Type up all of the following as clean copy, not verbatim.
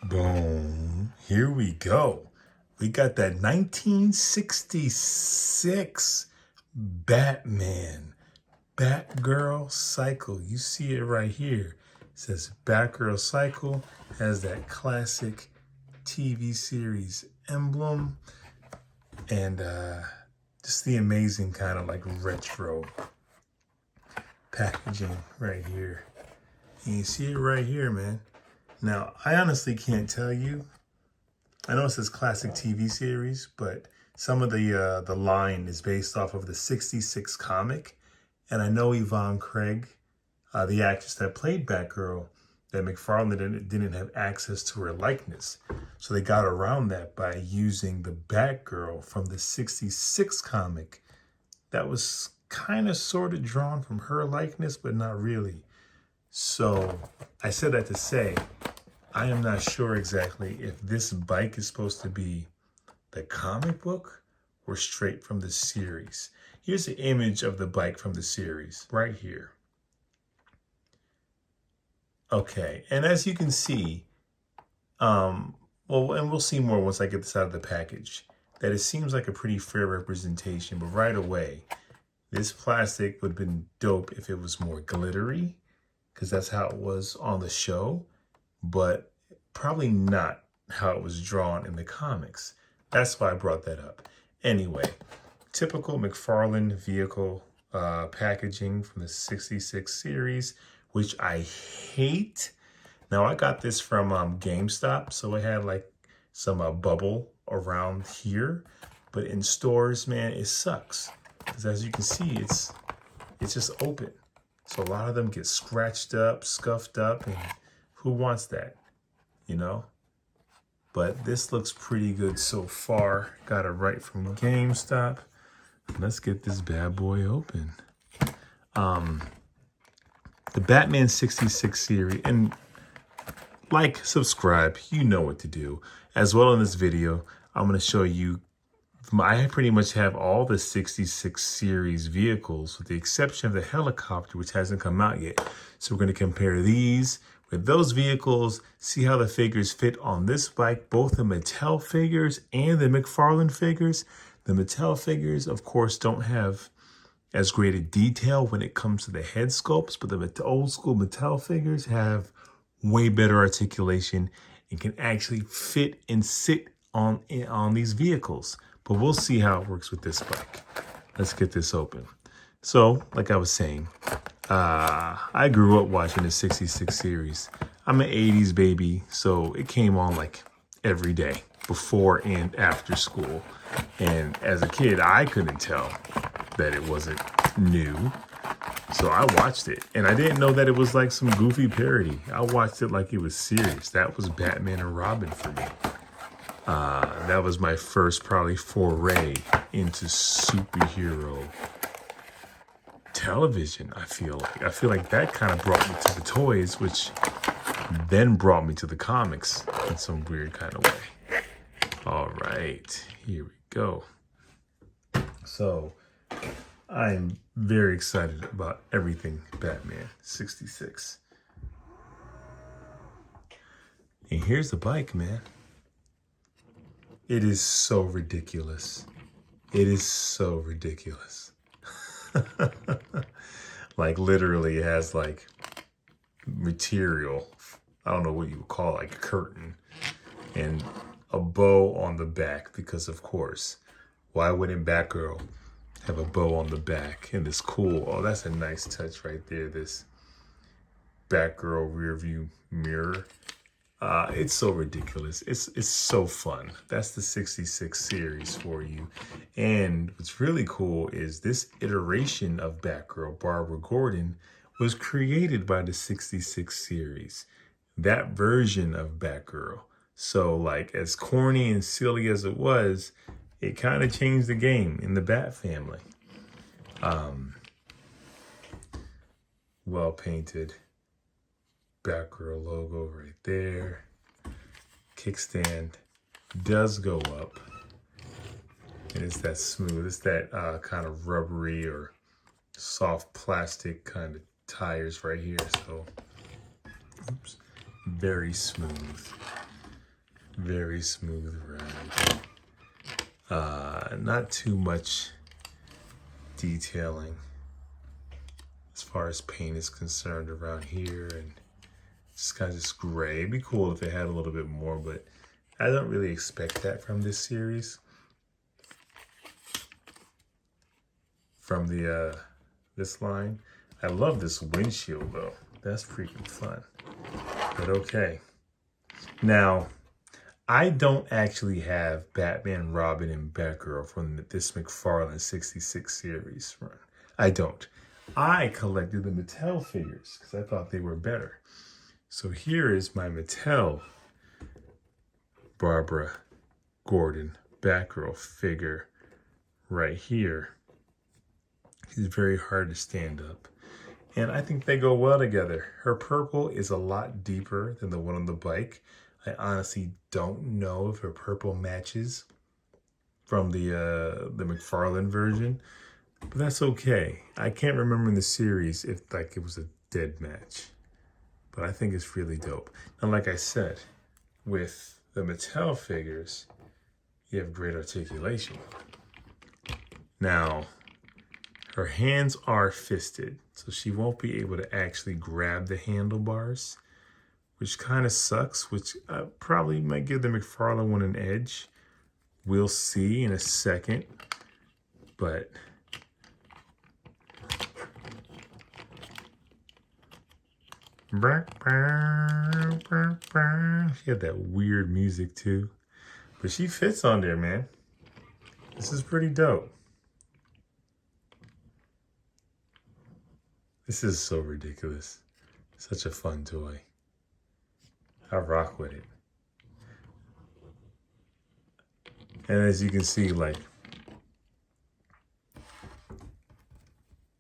Boom. Here we go. We got that 1966 Batman Batgirl Cycle. You see it right here. It says Batgirl Cycle. Has that classic TV series emblem. And just the amazing kind of like retro packaging right here. And you see it right here, man. Now, I honestly can't tell you. I know it says classic TV series, but some of the line is based off of the 66 comic. And I know Yvonne Craig, the actress that played Batgirl, that Mcfarlane didn't have access to her likeness. So they got around that by using the Batgirl from the 66 comic that was kind of sort of drawn from her likeness, but not really. So I said that to say, I am not sure exactly if this bike is supposed to be the comic book or straight from the series. Here's the image of the bike from the series right here. Okay, and as you can see, and we'll see more once I get this out of the package, that it seems like a pretty fair representation, but right away, this plastic would have been dope if it was more glittery, because that's how it was on the show, but probably not how it was drawn in the comics. That's why I brought that up. Anyway, typical Mcfarlane vehicle packaging from the 66 series, which I hate. Now, I got this from GameStop, so it had like some bubble around here, but in stores, man, it sucks. Because as you can see, it's just open. So a lot of them get scratched up, scuffed up, and who wants that, you know? But this looks pretty good so far. Got it right from GameStop. Let's get this bad boy open. The Batman 66 series, and like, subscribe, you know what to do. As well in this video, I'm going to show you, I pretty much have all the 66 series vehicles with the exception of the helicopter, which hasn't come out yet. So we're going to compare these with those vehicles, see how the figures fit on this bike, both the Mattel figures and the Mcfarlane figures. The Mattel figures, of course, don't have as great a detail when it comes to the head sculpts, but the old school Mattel figures have way better articulation and can actually fit and sit on these vehicles. But we'll see how it works with this bike. Let's get this open. So, like I was saying, I grew up watching the 66 series. I'm an 80s baby, so it came on like every day, before and after school. And as a kid, I couldn't tell that it wasn't new. So I watched it, and I didn't know that it was like some goofy parody. I watched it like it was serious. That was Batman and Robin for me. That was my first probably foray into superhero television, I feel like. I feel like that kind of brought me to the toys, which then brought me to the comics in some weird kind of way. All right, here we go. So I'm very excited about everything Batman 66. And here's the bike, man. It is so ridiculous. It is so ridiculous. Like literally it has like material, I don't know what you would call it, like a curtain, and a bow on the back, because of course, why wouldn't Batgirl have a bow on the back? And this cool, oh, that's a nice touch right there, this Batgirl rear view mirror. It's so ridiculous. It's so fun. That's the 66 series for you. And what's really cool is this iteration of Batgirl, Barbara Gordon, was created by the 66 series. That version of Batgirl. So like, as corny and silly as it was, it kind of changed the game in the Bat family. Well painted Batgirl logo right there. Kickstand does go up, and it's that smooth. It's that kind of rubbery or soft plastic kind of tires right here. So, oops, very smooth. Very smooth ride. Not too much detailing as far as paint is concerned around here, and it's kind of just gray. It'd be cool if it had a little bit more, but I don't really expect that from this series. From the this line. I love this windshield though. That's freaking fun. But okay. Now, I don't actually have Batman, Robin, and Batgirl from this Mcfarlane 66 series run. I don't. I collected the Mattel figures because I thought they were better. So here is my Mattel Barbara Gordon Batgirl figure right here. She's very hard to stand up. And I think they go well together. Her purple is a lot deeper than the one on the bike. I honestly don't know if her purple matches from the Mcfarlane version, but that's okay. I can't remember in the series if like it was a dead match, but I think it's really dope. And like I said, with the Mattel figures, you have great articulation. Now, her hands are fisted, so she won't be able to actually grab the handlebars, which kind of sucks, which probably might give the Mcfarlane one an edge. We'll see in a second, but she had that weird music too, but she fits on there, man. This is pretty dope. This is so ridiculous. Such a fun toy. I rock with it. And as you can see, like,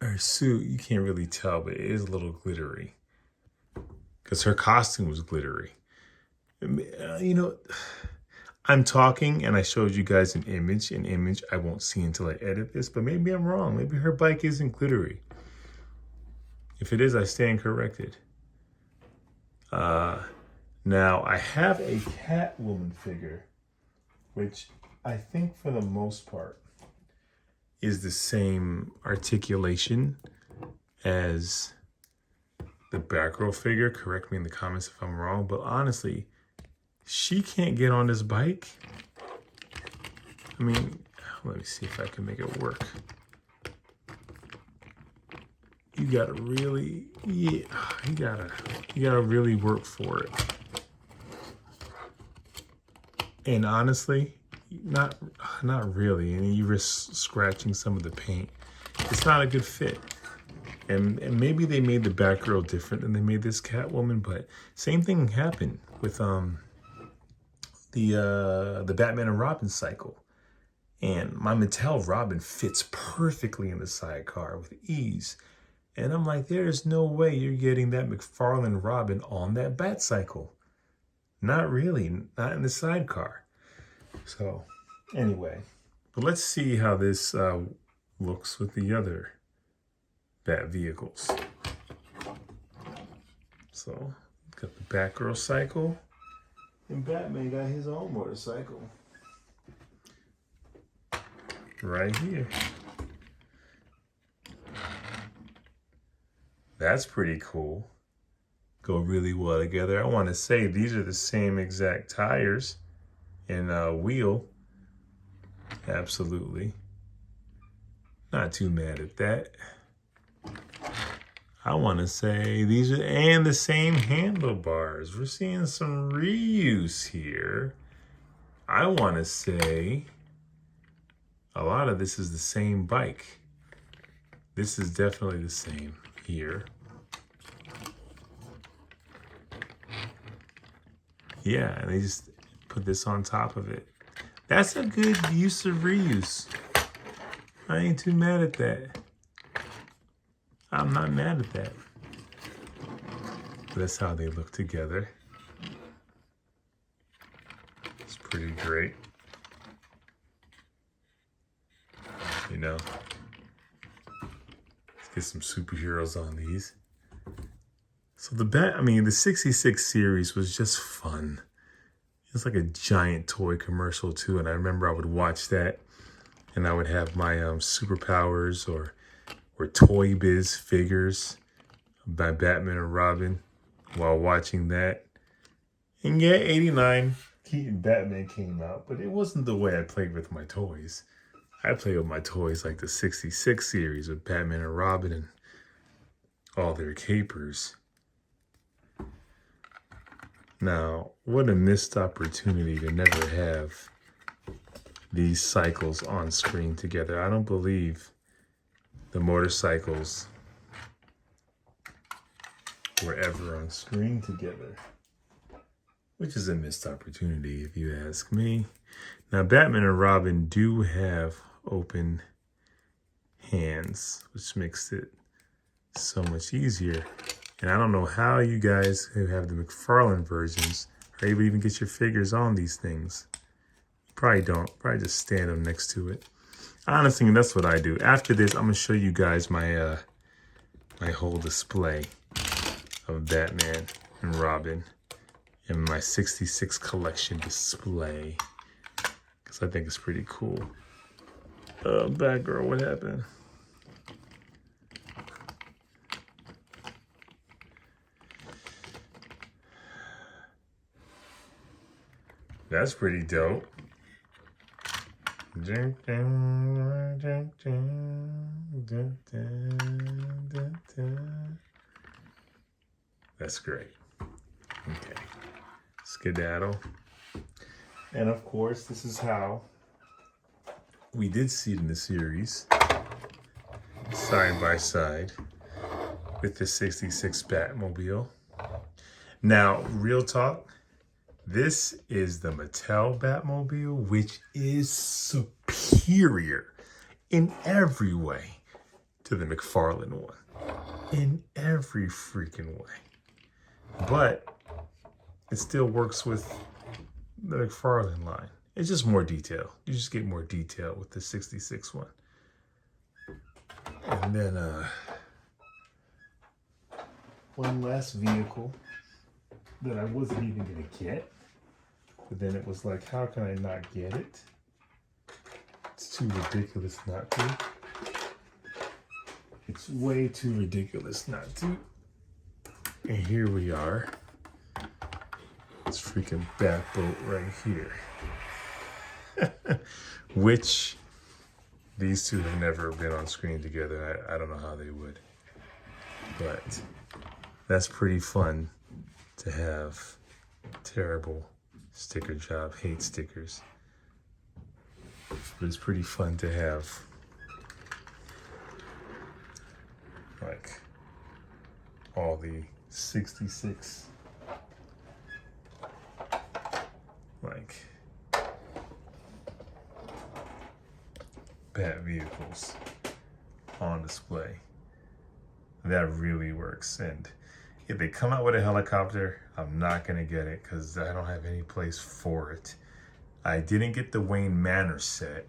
her suit, you can't really tell, but it is a little glittery. Because her costume was glittery. You know, I'm talking and I showed you guys an image I won't see until I edit this, but maybe I'm wrong. Maybe her bike isn't glittery. If it is, I stand corrected. Now, I have a Catwoman figure, which I think for the most part is the same articulation as the Batgirl figure. Correct me in the comments if I'm wrong, but honestly, she can't get on this bike. I mean, let me see if I can make it work. You gotta really, yeah, you gotta really work for it. And honestly, not really. And you risk scratching some of the paint. It's not a good fit. And maybe they made the Batgirl different than they made this Catwoman, but same thing happened with the Batman and Robin cycle. And my Mattel Robin fits perfectly in the sidecar with ease. And I'm like, there's no way you're getting that Mcfarlane Robin on that Bat cycle. Not really, not in the sidecar. So anyway, but let's see how this looks with the other Bat vehicles. So got the Batgirl Cycle, and Batman got his own motorcycle right here. That's pretty cool. Go really well together. I want to say these are the same exact tires and wheel. Absolutely. Not too mad at that. I want to say these are, and the same handlebars. We're seeing some reuse here. I want to say a lot of this is the same bike. This is definitely the same here. Yeah, and they just put this on top of it. That's a good use of reuse. I ain't too mad at that. I'm not mad at that. But that's how they look together. It's pretty great. You know, let's get some superheroes on these. So the 66 series was just fun. It's like a giant toy commercial too, and I remember I would watch that, and I would have my superpowers or Toy Biz figures by Batman and Robin while watching that. And yeah, 89, Keaton Batman came out, but it wasn't the way I played with my toys. I played with my toys like the 66 series with Batman and Robin and all their capers. Now, what a missed opportunity to never have these cycles on screen together. I don't believe the motorcycles were ever on screen together, which is a missed opportunity if you ask me. Now, Batman and Robin do have open hands, which makes it so much easier. And I don't know how you guys who have the Mcfarlane versions are able to even get your figures on these things. You probably don't. Probably just stand them next to it. Honestly, that's what I do. After this, I'm going to show you guys my my whole display of Batman and Robin in my 66 collection display, because I think it's pretty cool. Batgirl, what happened? That's pretty dope. That's great. Okay. Skedaddle. And of course, this is how we did see it in the series, side by side with the 66 Batmobile. Now, real talk, this is the Mattel Batmobile, which is superior in every way to the Mcfarlane one. In every freaking way. But it still works with the Mcfarlane line. It's just more detail. You just get more detail with the 66 one. And then one last vehicle that I wasn't even gonna get. But then it was like, how can I not get it? It's too ridiculous not to. It's way too ridiculous not to. And here we are. This freaking Batboat right here. Which these two have never been on screen together. I don't know how they would. But that's pretty fun to have. Terrible sticker job. Hate stickers. But it's pretty fun to have like all the 66 like Bat vehicles on display. That really works. And if they come out with a helicopter, I'm not gonna get it because I don't have any place for it. I didn't get the Wayne Manor set,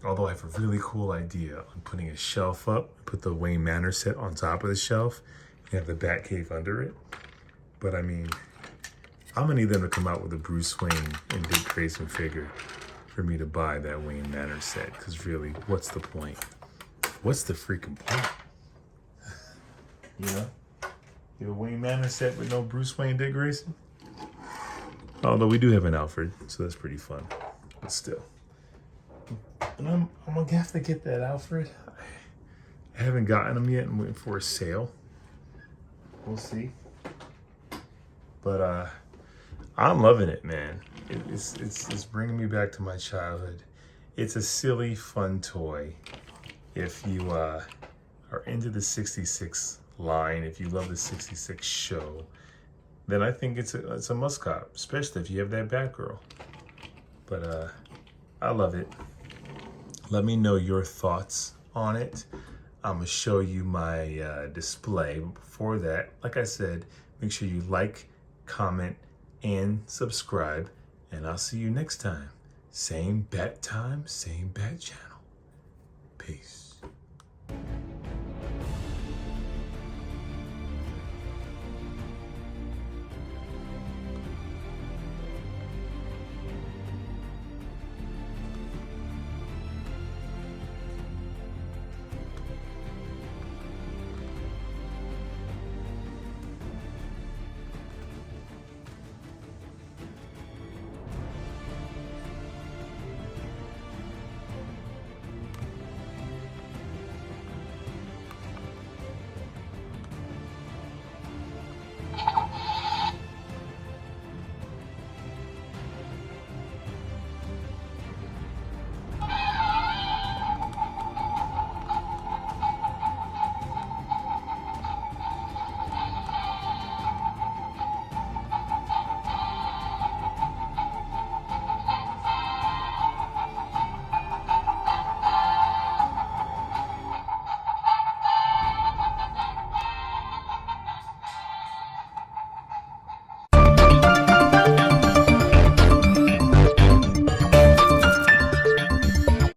although I have a really cool idea on putting a shelf up, put the Wayne Manor set on top of the shelf, and have the Batcave under it. But I mean, I'm gonna need them to come out with a Bruce Wayne and Dick Grayson figure for me to buy that Wayne Manor set, because really, what's the point? What's the freaking point? You know? You have a Wayne Manor set with no Bruce Wayne, Dick Grayson? Although we do have an Alfred, so that's pretty fun. But still. And I'm gonna have to get that Alfred. I haven't gotten him yet. I'm waiting for a sale. We'll see. But I'm loving it, man. It's bringing me back to my childhood. It's a silly, fun toy. If you are into the 66 line, if you love the 66 show, then I think it's a must cop, especially if you have that Batgirl. But I love it. Let me know your thoughts on it. I'm gonna show you my display. Before that, like I said, make sure you like, comment, and subscribe. And I'll see you next time. Same bat time, same bat channel. Peace.